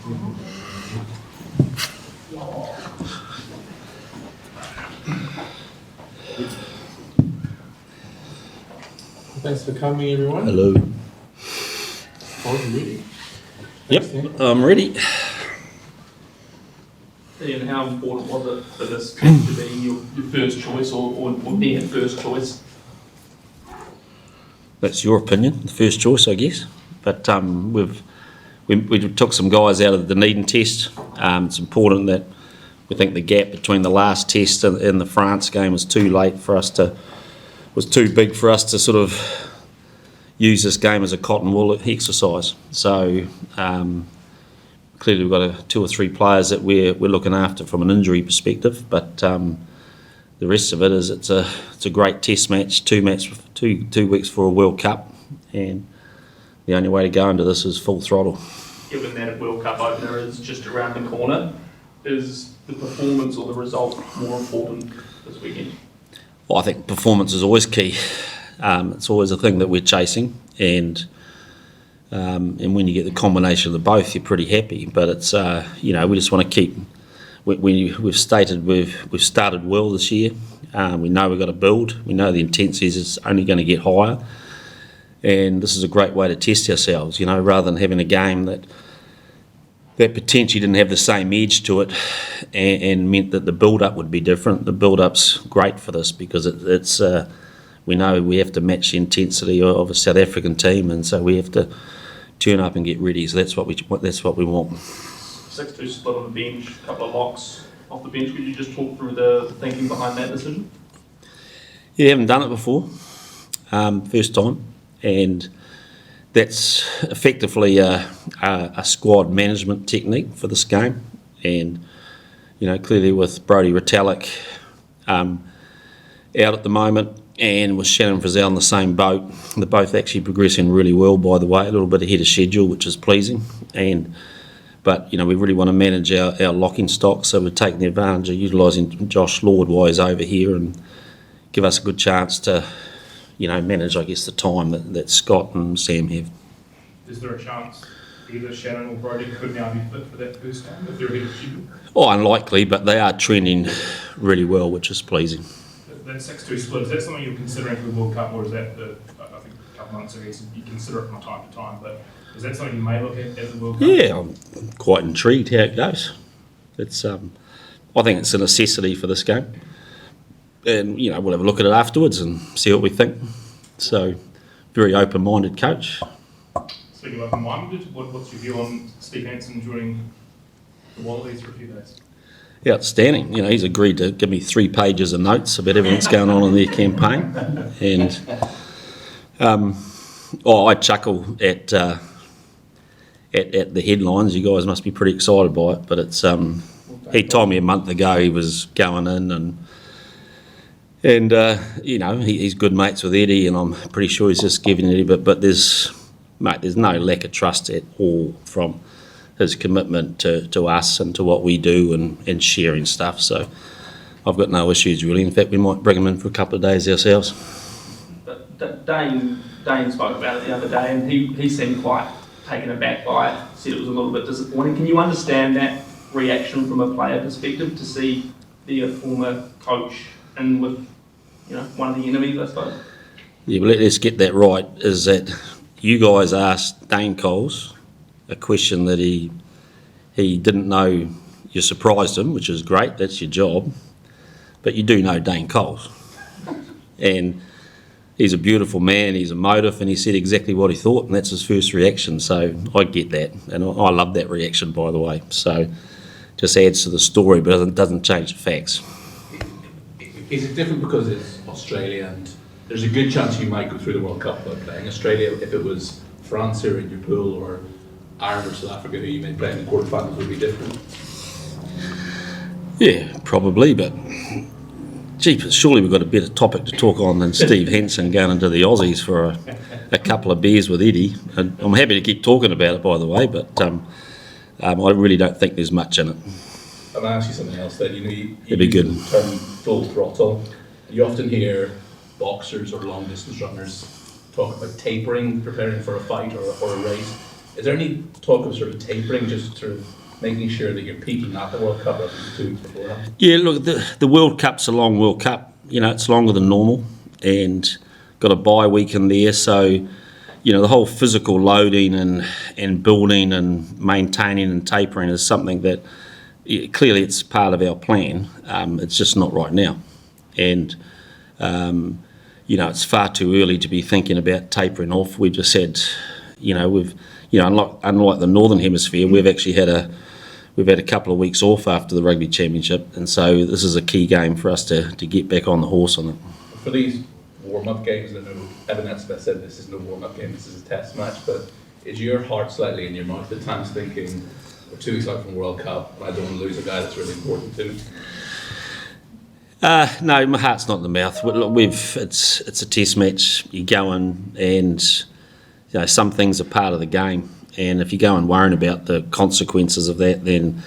Thanks for coming, everyone. Hello. Are you ready? Yep, I'm ready. Ian, how important was it for this to be your first choice or being a first choice? That's your opinion, the first choice, I guess. But we took some guys out of the Dunedin test. It's important that we think the gap between the last test and the France game was too big for us to sort of use this game as a cotton wool exercise. So clearly we've got 2 or 3 players that we're looking after from an injury perspective, but the rest of it is it's a great test match, 2 weeks for a World Cup, and the only way to go into this is full throttle. Given that a World Cup opener is just around the corner, is the performance or the result more important this weekend? Well, I think performance is always key. It's always a thing that we're chasing, and when you get the combination of the both, you're pretty happy. But it's we just want to keep. We've started well this year. We know we've got to build. We know the intensity is only going to get higher, and this is a great way to test ourselves. Rather than having a game that potentially didn't have the same edge to it, and meant that the build-up would be different. The build-up's great for this because it's we know we have to match the intensity of a South African team, and so we have to turn up and get ready. So that's what we want. 6-2 split on the bench, a couple of locks off the bench. Could you just talk through the thinking behind that decision? Yeah, haven't done it before, first time, and that's effectively a squad management technique for this game. And clearly with Brodie Retallick out at the moment, and with Shannon Frizzell in the same boat, they're both actually progressing really well, by the way, a little bit ahead of schedule, which is pleasing. But we really want to manage our locking stock, so we're taking the advantage of utilising Josh Lord while he's over here and give us a good chance to manage, I guess, the time that Scott and Sam have. Is there a chance either Shannon or Brodie could now be fit for that first game if they're ahead of schedule? Oh, unlikely, but they are trending really well, which is pleasing. That 6-2 split, is that something you're considering for the World Cup, or is that, I think a couple months ago you consider it from time to time, but is that something you may look at the World Cup? Yeah, I'm quite intrigued how it goes. It's I think it's a necessity for this game. And, we'll have a look at it afterwards and see what we think. So, very open-minded coach. Speaking of open-minded, what's your view on Steve Hansen joining the Wallabies for a few days? Outstanding. He's agreed to give me 3 pages of notes about everything that's going on in their campaign. And I chuckle at the headlines. You guys must be pretty excited by it. But it's he told me a month ago he was going in and he's good mates with Eddie, and I'm pretty sure he's just giving it a bit. But there's no lack of trust at all from his commitment to us and to what we do and sharing stuff. So I've got no issues really. In fact, we might bring him in for a couple of days ourselves. Dane spoke about it the other day, and he seemed quite taken aback by it, said it was a little bit disappointing. Can you understand that reaction from a player perspective to see their former coach and with one of the enemies, I suppose? Yeah, but let's get that right, is that you guys asked Dane Coles a question that he didn't know. You surprised him, which is great, that's your job, but you do know Dane Coles. And he's a beautiful man, he's emotive, and he said exactly what he thought, and that's his first reaction. So I get that, and I love that reaction, by the way. So just adds to the story, but it doesn't change the facts. Is it different because it's Australia and there's a good chance you might go through the World Cup without playing Australia? If it was France here in your pool, or Ireland or South Africa who you may play in the quarterfinals, would be different? Yeah, probably, but jeepers, surely we've got a better topic to talk on than Steve Hansen going into the Aussies for a couple of beers with Eddie. And I'm happy to keep talking about it, by the way, but I really don't think there's much in it. I'm going to ask you something else then. You It'd be good. use the term full throttle. You often hear boxers or long distance runners talk about tapering, preparing for a fight or a race. Is there any talk of sort of tapering, just sort of making sure that you're peaking at the World Cup rather than 2 weeks beforehand? Yeah, look, the World Cup's a long World Cup. You know, it's longer than normal, and got a bye week in there, so you know the whole physical loading and building and maintaining and tapering is something that clearly it's part of our plan. It's just not right now, and you know it's far too early to be thinking about tapering off. We just said, you know, unlike the Northern Hemisphere, we've actually had a couple of weeks off after the Rugby Championship, and so this is a key game for us to get back on the horse on it. For these warm-up games, I know Evan Esmith said this is no warm-up game, this is a test match, but is your heart slightly in your mouth at times thinking, we're 2 weeks out from the World Cup, and I don't want to lose a guy that's really important to me? No, my heart's not in the mouth. Look, it's a test match. You go in and you know, some things are part of the game, and if you go and worrying about the consequences of that, then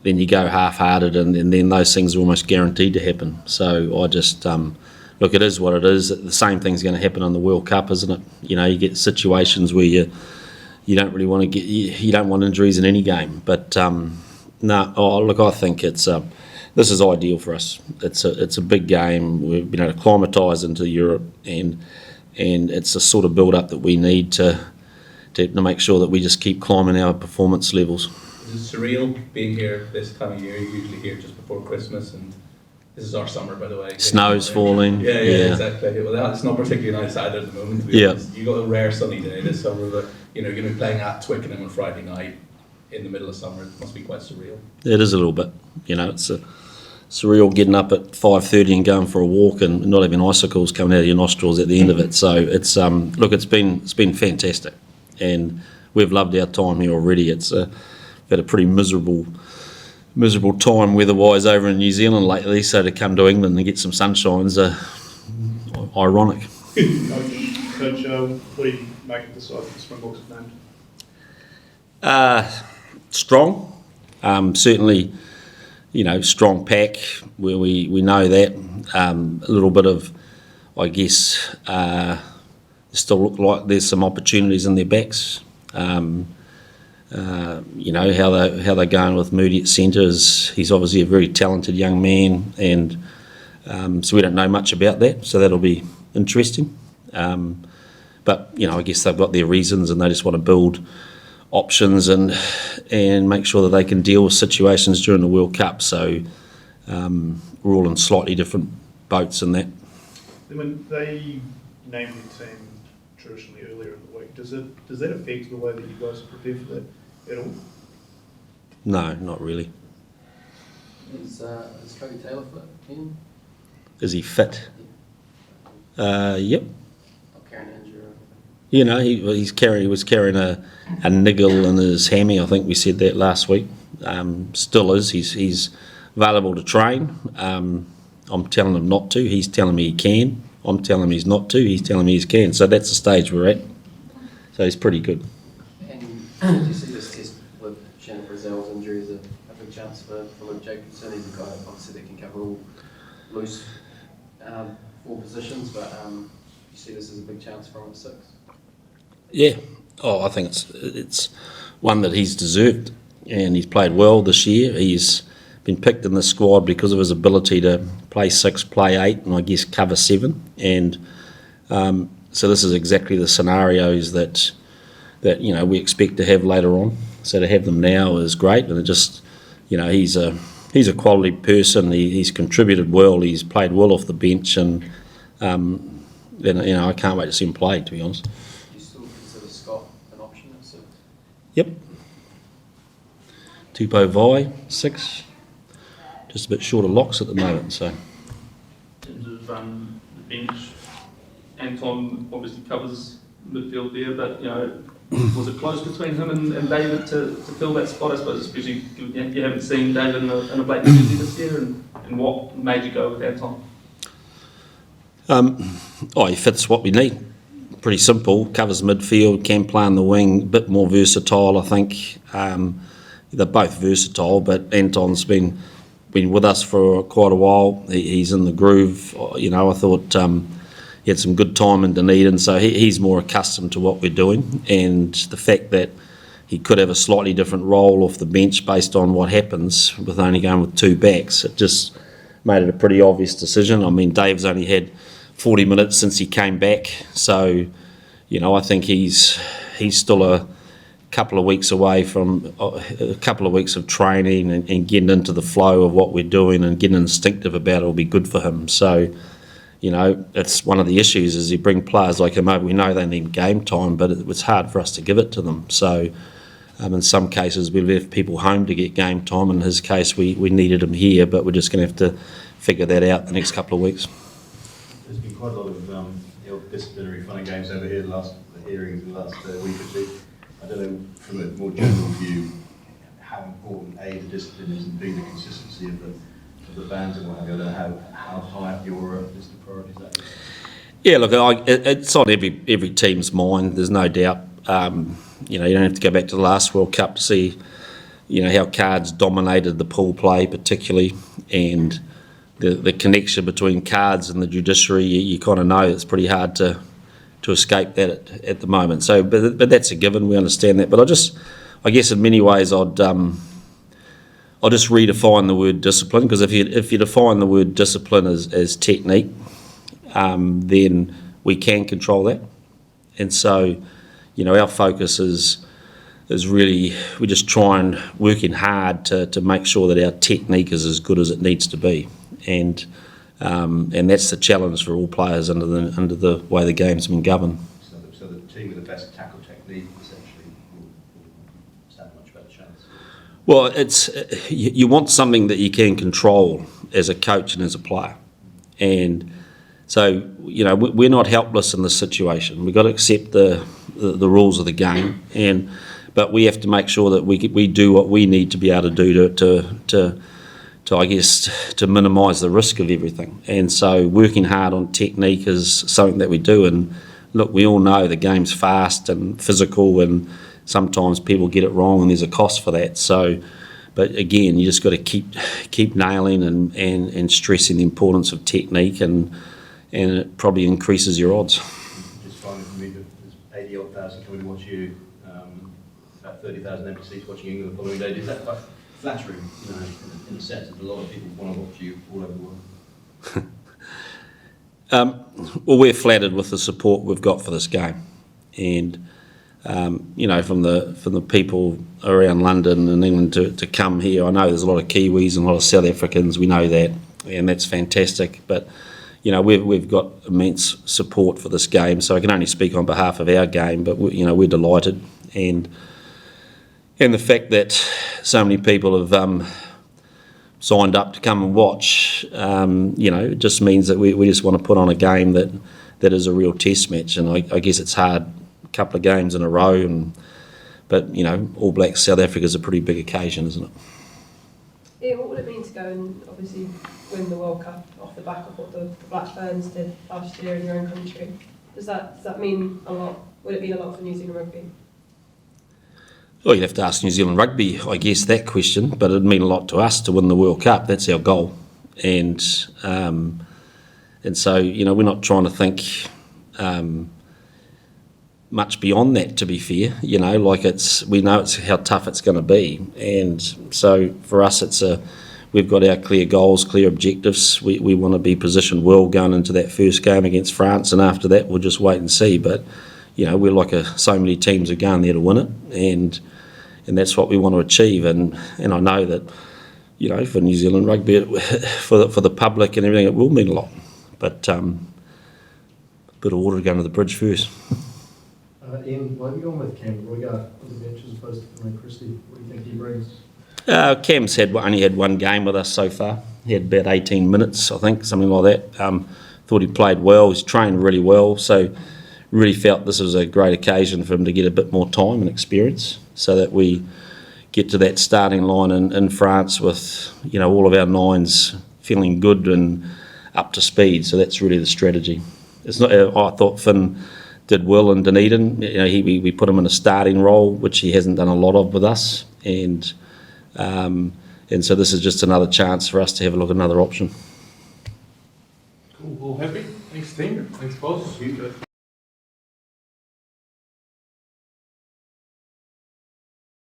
you go half-hearted, and then those things are almost guaranteed to happen. So I just look, it is what it is. The same thing's going to happen on the World Cup, isn't it? You know, you get situations where you don't really want to get, you don't want injuries in any game. But no, look, I think this is ideal for us. It's a big game. We've been able to acclimatise into Europe, and it's a sort of build-up that we need to make sure that we just keep climbing our performance levels. Is it surreal being here this time of year? You're usually here just before Christmas, and this is our summer, by the way. Snow's falling. Yeah, exactly. Well, it's not particularly nice either at the moment, to be honest. You got a rare sunny day this summer, but you know, you're going to be playing at Twickenham on Friday night in the middle of summer. It must be quite surreal. It is a little bit. You know, it's surreal getting up at 5:30 and going for a walk and not having icicles coming out of your nostrils at the end of it. So it's look, it's been fantastic, and we've loved our time here already. It's had a pretty miserable time weather-wise over in New Zealand lately, so to come to England and get some sunshine's ironic. Coach, what do you make of the side that the Springboks have named? Strong, certainly, you know, strong pack where we know that. A little bit of, I guess, still look like there's some opportunities in their backs. You know, how they're going with Moody at centre is he's obviously a very talented young man, and so we don't know much about that, so that'll be interesting. But you know, I guess they've got their reasons, and they just want to build options and make sure that they can deal with situations during the World Cup. So we're all in slightly different boats in that. When they named the team traditionally earlier in the week, does that affect the way that you guys prepare for that at all? No, not really. Is Cody Taylor fit? Ian? Is he fit? Yep. Not carrying an injury or anything? You know, he was carrying a niggle in his hammy. I think we said that last week. Still is. He's available to train. I'm telling him not to. He's telling me he can. I'm telling him he's not to. He's telling me he can. So that's the stage we're at. So he's pretty good. And do you see this test with Shannon Brazil's injury as a big chance for Luke Jacobson? He's a guy obviously that can cover all loose four positions, but you see this as a big chance for him at 6? Yeah. Oh, I think it's one that he's deserved, and he's played well this year. He's been picked in the squad because of his ability to play 6, play 8, and I guess cover 7. And so this is exactly the scenarios that you know we expect to have later on. So to have them now is great, and it just, you know, he's a quality person. He's contributed well. He's played well off the bench, and you know, I can't wait to see him play, to be honest. Do you still consider Scott an option at 6? Yep. Tupou Vai, 6. Just a bit short of locks at the moment, so. In terms of the bench, Anton obviously covers midfield there, but you know, was it close between him and David to fill that spot? I suppose, especially given you haven't seen David in a black jersey this year, and what made you go with Anton? He fits what we need. Pretty simple. Covers midfield, can play on the wing, a bit more versatile, I think. They're both versatile, but Anton's been with us for quite a while. He's in the groove. You know, I thought he had some good time in Dunedin, so he's more accustomed to what we're doing. And the fact that he could have a slightly different role off the bench based on what happens with only going with 2 backs. It just made it a pretty obvious decision. I mean, Dave's only had 40 minutes since he came back, so I think he's still a couple of weeks away from a couple of weeks of training and getting into the flow of what we're doing and getting instinctive about it will be good for him. So, it's one of the issues is you bring players like him over. We know they need game time, but it was hard for us to give it to them. So, in some cases, we left people home to get game time. In his case, we needed him here, but we're just going to have to figure that out the next couple of weeks. There's been quite a lot of disciplinary fun and games over here, the hearings in the last week or two. I don't know, from a more general view, how important A, the discipline is, and B, the consistency of the bands and what have you. I don't know how high up your list of priorities that is. Yeah, look, it's on every team's mind. There's no doubt. You don't have to go back to the last World Cup to see, how Cards dominated the pool play particularly, and the connection between Cards and the judiciary. You kind of know it's pretty hard to escape that at the moment. So, but that's a given. We understand that. But I guess in many ways, I'll just redefine the word discipline, because if you define the word discipline as technique, then we can control that. And so, our focus is really we just try and working hard to make sure that our technique is as good as it needs to be, and that's the challenge for all players under the way the game's been governed. So the team with the best tackle technique essentially will stand a much better chance. Well, you want something that you can control as a coach and as a player, and so we're not helpless in this situation. We've got to accept the rules of the game, but we have to make sure that we do what we need to be able to do to I guess to minimise the risk of everything. And so working hard on technique is something that we do. And look, we all know the game's fast and physical, and sometimes people get it wrong, and there's a cost for that. So, but again, you just got to keep nailing and stressing the importance of technique, and it probably increases your odds. Just finally for me, there's 80,000 coming to watch you, about 30,000 empty seats watching England the following day. Is that quite flattering, in the sense that a lot of people want to watch you all over the world? Well, we're flattered with the support we've got for this game, and from the people around London and England to come here. I know there's a lot of Kiwis and a lot of South Africans. We know that, and that's fantastic. But we've got immense support for this game, so I can only speak on behalf of our game. But we're delighted, and the fact that so many people have signed up to come and watch, it just means that we just want to put on a game that is a real test match. And I guess it's hard, a couple of games in a row, but All Blacks South Africa is a pretty big occasion, isn't it? Yeah, what would it mean to go and obviously win the World Cup off the back of what the Black Ferns did last year in your own country? Does that mean a lot? Would it mean a lot for New Zealand rugby? Well, you'd have to ask New Zealand Rugby, I guess, that question, but it'd mean a lot to us to win the World Cup. That's our goal. And so, we're not trying to think much beyond that, to be fair. We know it's how tough it's going to be. And so for us, we've got our clear goals, clear objectives. We want to be positioned well going into that first game against France, and after that, we'll just wait and see. But, we're like so many teams are going there to win it, and that's what we want to achieve. And I know that, for New Zealand Rugby, for the public and everything, it will mean a lot. But a bit of water going to the bridge first. Ian, why have you gone with Cam Roygar on the bench as opposed to Finlay Christie? What do you think he brings? Cam's only had one game with us so far. He had about 18 minutes, I think, something like that. Thought he played well. He's trained really well, so really felt this was a great occasion for him to get a bit more time and experience, so that we get to that starting line in France with all of our nines feeling good and up to speed. So that's really the strategy. It's not. I thought Finn did well in Dunedin. We put him in a starting role, which he hasn't done a lot of with us, and so this is just another chance for us to have a look at another option. Cool. All happy? Thanks, team. Thanks, boss.